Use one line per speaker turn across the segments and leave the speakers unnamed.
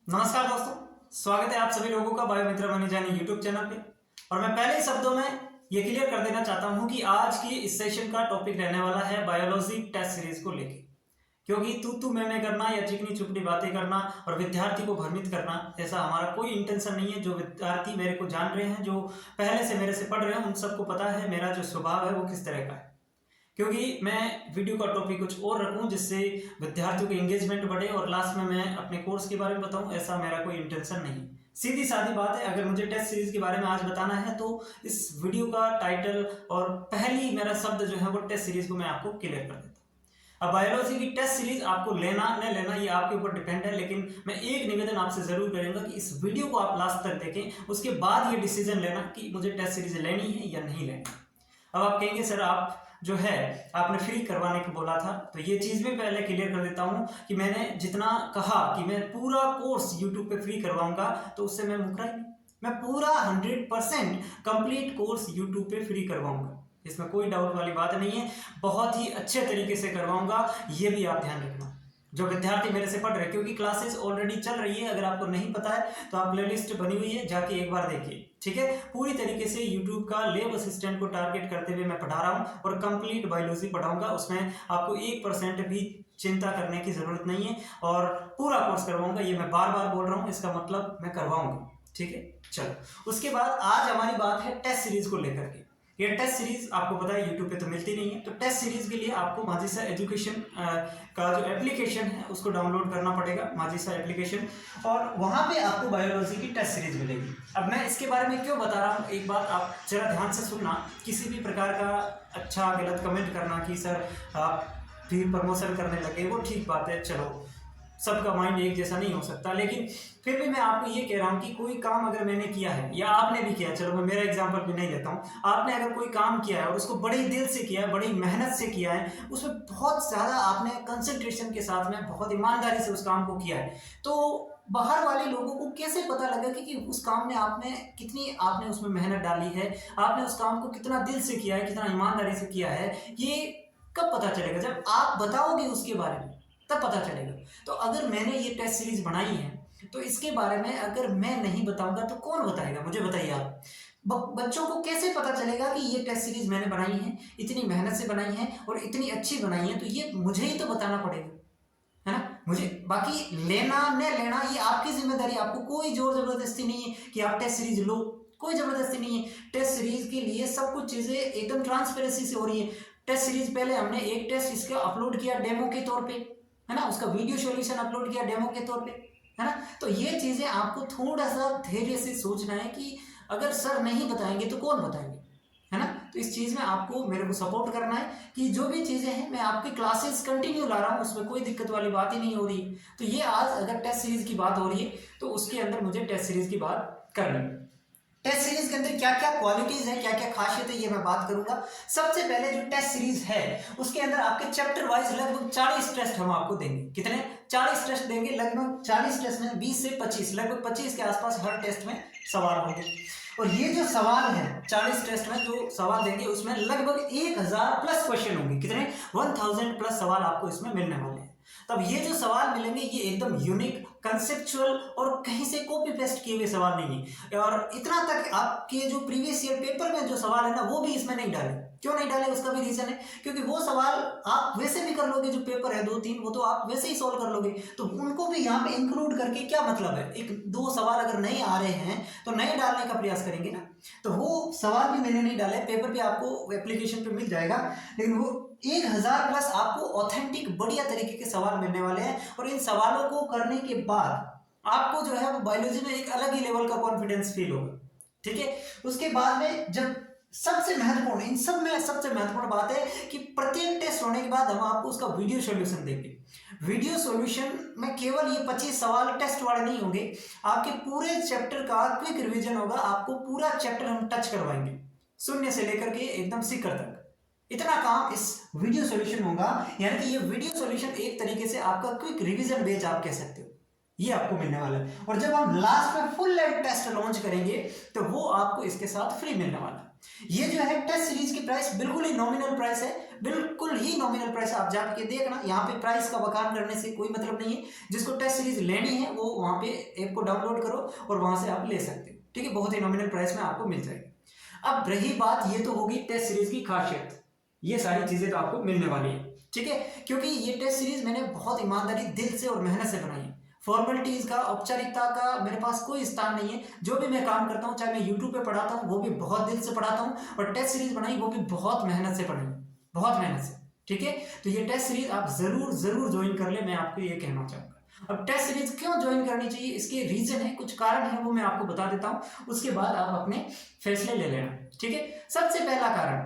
नमस्कार दोस्तों, स्वागत है आप सभी लोगों का बायोमित्र बने जाने यूट्यूब चैनल पे। और मैं पहले ही शब्दों में ये क्लियर कर देना चाहता हूं कि आज की इस सेशन का टॉपिक रहने वाला है बायोलॉजी टेस्ट सीरीज को लेके। क्योंकि तू मैं करना या चिकनी चुपड़ी बातें करना और विद्यार्थी को भ्रमित करना, ऐसा हमारा कोई इंटेंशन नहीं है। जो विद्यार्थी मेरे को जान रहे हैं, जो पहले से मेरे से पढ़ रहे हैं, उन सबको पता है मेरा जो स्वभाव है वो किस तरह का है। क्योंकि मैं वीडियो का टॉपिक कुछ और रखूं जिससे विद्यार्थियों की एंगेजमेंट बढ़े और लास्ट में मैं अपने कोर्स के बारे में बताऊं, ऐसा मेरा कोई इंटेंशन नहीं। सीधी सादी बात है, अगर मुझे टेस्ट सीरीज के बारे में आज बताना है तो इस वीडियो का टाइटल और पहली मेरा शब्द जो है वो टेस्ट सीरीज को मैं आपको क्लियर कर देता हूं। अब बायोलॉजी की टेस्ट सीरीज आपको लेना न लेना ये आपके ऊपर डिपेंड है, लेकिन मैं एक निवेदन आपसे जरूर करूंगा कि इस वीडियो को आप लास्ट तक देखें, उसके बाद ये डिसीजन लेना कि मुझे टेस्ट सीरीज लेनी है या नहीं लेनी। अब आप कहेंगे सर आप जो है आपने फ्री करवाने को बोला था, तो ये चीज़ भी पहले क्लियर कर देता हूँ कि मैंने जितना कहा कि मैं पूरा कोर्स यूट्यूब पे फ्री करवाऊंगा, तो उससे मैं मुकरा ही नहीं। मैं पूरा 100% कंप्लीट कोर्स यूट्यूब पे फ्री करवाऊंगा, इसमें कोई डाउट वाली बात नहीं है। बहुत ही अच्छे तरीके से करवाऊंगा, ये भी आप ध्यान रखना। जो विद्यार्थी मेरे से पढ़ रहे हैं, क्योंकि क्लासेस ऑलरेडी चल रही है, अगर आपको नहीं पता है तो आप प्लेलिस्ट बनी हुई है, जाके एक बार देखिए, ठीक है। पूरी तरीके से यूट्यूब का लैब असिस्टेंट को टारगेट करते हुए मैं पढ़ा रहा हूँ और कंप्लीट बायोलॉजी पढ़ाऊंगा। उसमें आपको 1% भी चिंता करने की जरूरत नहीं है और पूरा कोर्स करवाऊंगा। ये मैं बार बार बोल रहा हूँ, इसका मतलब मैं करवाऊंगा, ठीक है। चलो, उसके बाद आज हमारी बात है टेस्ट सीरीज को लेकर के। ये टेस्ट सीरीज आपको पता है यूट्यूब पे तो मिलती नहीं है, तो टेस्ट सीरीज के लिए आपको माजिसा एजुकेशन का जो एप्लीकेशन है उसको डाउनलोड करना पड़ेगा, माजिसा एप्लीकेशन, और वहाँ पे आपको बायोलॉजी की टेस्ट सीरीज मिलेगी। अब मैं इसके बारे में क्यों बता रहा हूँ, एक बात आप जरा ध्यान से सुनना। किसी भी प्रकार का अच्छा गलत कमेंट करना कि सर आप भी प्रमोशन करने लगे, वो ठीक बात है, चलो सबका माइंड एक जैसा नहीं हो सकता, लेकिन फिर भी मैं आपको ये कह रहा हूँ कि कोई काम अगर मैंने किया है या आपने भी किया, चलो मैं मेरा एग्जांपल भी नहीं लेता हूँ, आपने अगर कोई काम किया है और उसको बड़े दिल से किया है, बड़ी मेहनत से किया है, उसमें बहुत ज़्यादा आपने कंसंट्रेशन के साथ में बहुत ईमानदारी से उस काम को किया है, तो बाहर वाले लोगों को कैसे पता लगा कि उस काम में आपने उसमें मेहनत डाली है, आपने उस काम को कितना दिल से किया है, कितना ईमानदारी से किया है, ये कब पता चलेगा? जब आप बताओगे उसके बारे में, तब पता चलेगा। तो अगर मैंने ये टेस्ट सीरीज बनाई है तो इसके बारे में अगर मैं नहीं बताऊंगा तो कौन बताएगा? मुझे बताइए आप। बच्चों को कैसे पता चलेगा कि ये टेस्ट सीरीज मैंने बनाई है, इतनी मेहनत से बनाई है और इतनी अच्छी बनाई है? तो ये मुझे ही तो बताना पड़ेगा, है ना। मुझे बाकी लेना न लेना ये आपकी जिम्मेदारी, आपको कोई जोर जबरदस्ती नहीं है कि आप टेस्ट सीरीज लो, कोई जबरदस्ती नहीं है। टेस्ट सीरीज के लिए सब कुछ चीजें एकदम ट्रांसपेरेंसी से हो रही है। टेस्ट सीरीज पहले हमने एक टेस्ट इसका अपलोड किया डेमो के तौर पे, है ना, उसका वीडियो सॉल्यूशन अपलोड किया डेमो के तौर पे, है ना। तो ये चीजें आपको थोड़ा सा धैर्य से सोचना है कि अगर सर नहीं बताएंगे तो कौन बताएंगे, है ना। तो इस चीज में आपको मेरे को सपोर्ट करना है कि जो भी चीजें हैं मैं आपकी क्लासेस कंटिन्यू ला रहा हूँ, उसमें कोई दिक्कत वाली बात ही नहीं हो रही। तो ये आज अगर टेस्ट सीरीज की बात हो रही है तो उसके अंदर मुझे टेस्ट सीरीज की बात करनी है। टेस्ट सीरीज के अंदर क्या क्या क्वालिटीज है, क्या क्या खासियत है, ये मैं बात करूंगा। सबसे पहले जो टेस्ट सीरीज है उसके अंदर आपके चैप्टर वाइज लगभग 40 टेस्ट हम आपको देंगे। कितने? 40 टेस्ट देंगे, लगभग 40 टेस्ट में 20 से 25, लगभग 25 के आसपास हर टेस्ट में सवाल होंगे। और ये जो सवाल है 40 टेस्ट में जो सवाल देंगे उसमें लगभग 1000 प्लस क्वेश्चन होंगे। कितने? 1000 प्लस सवाल आपको इसमें मिलने वाले हैं। तब ये जो सवाल मिलेंगे ये एकदम यूनिक, कंसेप्चुअल और कहीं से कॉपी पेस्ट किए हुए सवाल नहीं है। और इतना तक आपके जो प्रीवियस ईयर पेपर में जो सवाल है ना, वो भी इसमें नहीं डाले। क्यों नहीं डाले उसका भी रीजन है, क्योंकि वो सवाल आप वैसे भी कर लोगे, जो पेपर है 2-3 वो तो आप वैसे ही सोल्व कर लोगे, तो उनको भी यहाँ पे इंक्लूड करके क्या मतलब है? 1-2 सवाल अगर नहीं आ रहे हैं तो नए डालने का प्रयास करेंगे ना। तो वो सवाल भी मैंने नहीं डाले, पेपर पे आपको एप्लीकेशन पे मिल जाएगा, लेकिन वो 1000 प्लस आपको ऑथेंटिक बढ़िया तरीके के सवाल मिलने वाले हैं। और इन सवालों को करने के बाद आपको जो है वो बायोलॉजी में एक अलग ही लेवल का कॉन्फिडेंस फील होगा, ठीक है। उसके बाद में जब सबसे महत्वपूर्ण, इन सब में सबसे महत्वपूर्ण बात है कि प्रत्येक टेस्ट होने के बाद हम आपको उसका वीडियो सॉल्यूशन देंगे। वीडियो सॉल्यूशन में केवल ये 25 सवाल टेस्ट वाले नहीं होंगे, आपके पूरे चैप्टर का क्विक रिवीजन होगा। आपको पूरा चैप्टर हम टच करवाएंगे, शून्य से लेकर के एकदम शिखर तक। इतना काम इस वीडियो सॉल्यूशन होगा, यानी कि ये वीडियो सॉल्यूशन एक तरीके से आपका क्विक रिवीजन बेच आप कह सकते हो, ये आपको मिलने वाला है। और जब हम लास्ट में फुल लेंथ टेस्ट लॉन्च करेंगे तो वो आपको इसके साथ फ्री मिलने वाला है। ये जो है टेस्ट सीरीज की प्राइस बिल्कुल ही नॉमिनल प्राइस है, बिल्कुल ही नॉमिनल प्राइस। आप जाके देखना, यहाँ पे प्राइस का बखान करने से कोई मतलब नहीं है। जिसको टेस्ट सीरीज लेनी है वो वहाँ पे ऐप को डाउनलोड करो और वहाँ से आप ले सकते हो, ठीक है। बहुत ही नॉमिनल प्राइस में आपको मिल जाएगी। अब रही बात, ये तो होगी टेस्ट सीरीज की खासियत, ये सारी चीजें तो आपको मिलने वाली है, ठीक है। क्योंकि ये टेस्ट सीरीज मैंने बहुत ईमानदारी, दिल से और मेहनत से बनाई है। फॉर्मेलिटीज का, औपचारिकता का मेरे पास कोई स्थान नहीं है। जो भी मैं काम करता हूँ, चाहे मैं यूट्यूब पे पढ़ाता हूँ वो भी बहुत दिल से पढ़ाता हूँ, और टेस्ट सीरीज बनाई वो भी बहुत मेहनत से बनाई, बहुत मेहनत से, ठीक है। तो ये टेस्ट सीरीज आप जरूर जरूर ज्वाइन कर ले, मैं आपको ये कहना चाहूँगा। अब टेस्ट सीरीज क्यों ज्वाइन करनी चाहिए, इसके रीजन है, कुछ कारण है, वो मैं आपको बता देता हूँ। उसके बाद आप अपने फैसले ले लेना, ठीक है। सबसे पहला कारण,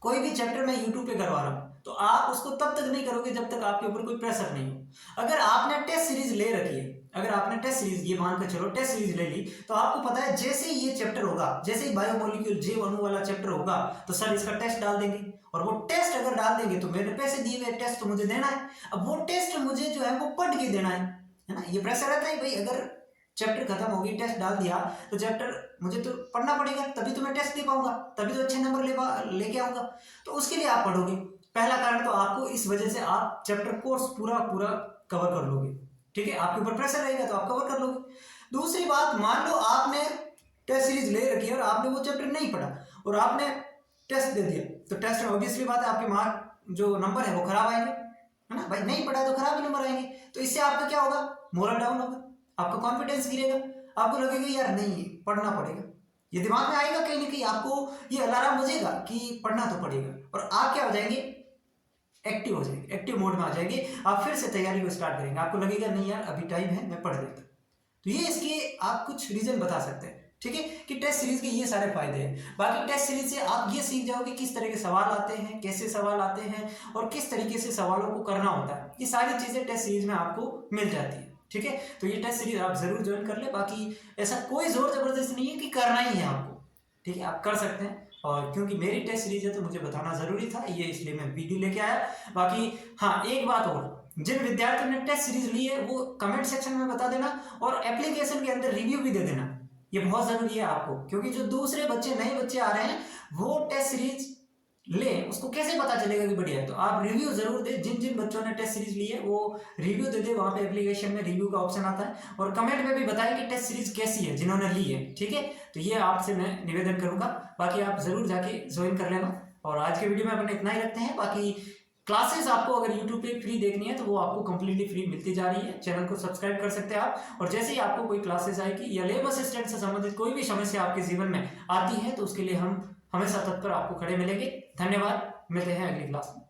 कोई भी चैप्टर मैं यूट्यूब पे करवा रहा हूँ तो आप उसको तब तक नहीं करोगे जब तक आपके ऊपर कोई प्रेशर नहीं हो। अगर आपने टेस्ट सीरीज ले रखी है, अगर आपने टेस्ट सीरीज, ये मान कर चलो टेस्ट सीरीज ले ली, तो आपको पता है जैसे ही ये चैप्टर होगा, जैसे ही बायोमोलिक्यूल जीव अणु वाला चैप्टर होगा, तो सर इसका टेस्ट डाल देंगे। और वो टेस्ट अगर डाल देंगे तो मेरे पैसे दिए हुए टेस्ट तो मुझे देना है। अब वो टेस्ट मुझे जो है वो पढ़ के देना है ना। ये प्रेशर रहता है भाई, अगर चैप्टर खत्म होगी, टेस्ट डाल दिया, तो चैप्टर मुझे तो पढ़ना पड़ेगा, तभी तो मैं टेस्ट दे पाऊंगा, तभी तो अच्छे नंबर लेके आऊंगा। तो उसके लिए आप पढ़ोगे। पहला कारण तो आपको इस वजह से आप चैप्टर कोर्स पूरा पूरा कवर कर लोगे, ठीक है। आपके ऊपर प्रेशर रहेगा तो आप कवर कर लोगे। दूसरी बात, मान लो आपने टेस्ट सीरीज ले रखी है और आपने वो चैप्टर नहीं पढ़ा और आपने टेस्ट दे दिया, तो टेस्ट में ऑब्वियसली बात है आपके मार्क जो नंबर है वो खराब आएंगे, है ना भाई। नहीं पढ़ा तो खराब ही नंबर आएंगे। तो इससे आपका क्या होगा, मोरल डाउन होगा, आपका कॉन्फिडेंस गिरेगा, आपको लगेगा यार नहीं पढ़ना पड़ेगा। ये दिमाग में आएगा कहीं ना कहीं, आपको ये अलार्म बजेगा कि पढ़ना तो पड़ेगा, और आप क्या हो जाएंगे, एक्टिव हो जाएंगे, एक्टिव मोड में आ जाएंगे। आप फिर से तैयारी को स्टार्ट करेंगे, आपको लगेगा नहीं यार अभी टाइम है, मैं पढ़ लेता। तो ये इसके आप कुछ रीजन बता सकते हैं, ठीक है, कि टेस्ट सीरीज के ये सारे फायदे हैं। बाकी टेस्ट सीरीज से आप ये सीख जाओगे किस तरह के सवाल आते हैं, कैसे सवाल आते हैं, और किस तरीके से सवालों को करना होता है। ये सारी चीजें टेस्ट सीरीज में आपको मिल जाती है, ठीक है। तो ये टेस्ट सीरीज आप जरूर ज्वाइन कर ले। बाकी ऐसा कोई जोर जबरदस्ती नहीं है कि करना ही है आपको, ठीक है, आप कर सकते हैं। और क्योंकि मेरी टेस्ट सीरीज है तो मुझे बताना जरूरी था, ये इसलिए मैं वीडियो लेके आया। बाकी हाँ, एक बात और, जिन विद्यार्थियों ने टेस्ट सीरीज ली है वो कमेंट सेक्शन में बता देना, और एप्लीकेशन के अंदर रिव्यू भी दे देना। ये बहुत जरूरी है आपको, क्योंकि जो दूसरे बच्चे, नए बच्चे आ रहे हैं, वो टेस्ट सीरीज ले, उसको कैसे पता चलेगा कि बढ़िया है। तो आप रिव्यू जरूर दे, जिन जिन बच्चों ने टेस्ट सीरीज ली है वो रिव्यू दे दे। वहाँ पे एप्लीकेशन में रिव्यू का ऑप्शन आता है, और कमेंट में भी बताएं कि टेस्ट सीरीज कैसी है जिन्होंने ली है, ठीक है। तो ये आपसे मैं निवेदन करूंगा। बाकी आप जरूर जाके ज्वाइन कर लेना। और आज के वीडियो में अपन इतना ही रखते हैं। बाकी क्लासेस आपको अगर यूट्यूब पे फ्री देखनी है तो वो आपको कंप्लीटली फ्री मिलती जा रही है। चैनल को सब्सक्राइब कर सकते हैं आप, और जैसे ही आपको कोई क्लासेस आएगी या लेब असिस्टेंट से संबंधित कोई भी समस्या आपके जीवन में आती है तो उसके लिए हम हमेशा तत्पर आपको खड़े मिलेंगे। धन्यवाद, मिलते हैं अगली क्लास में।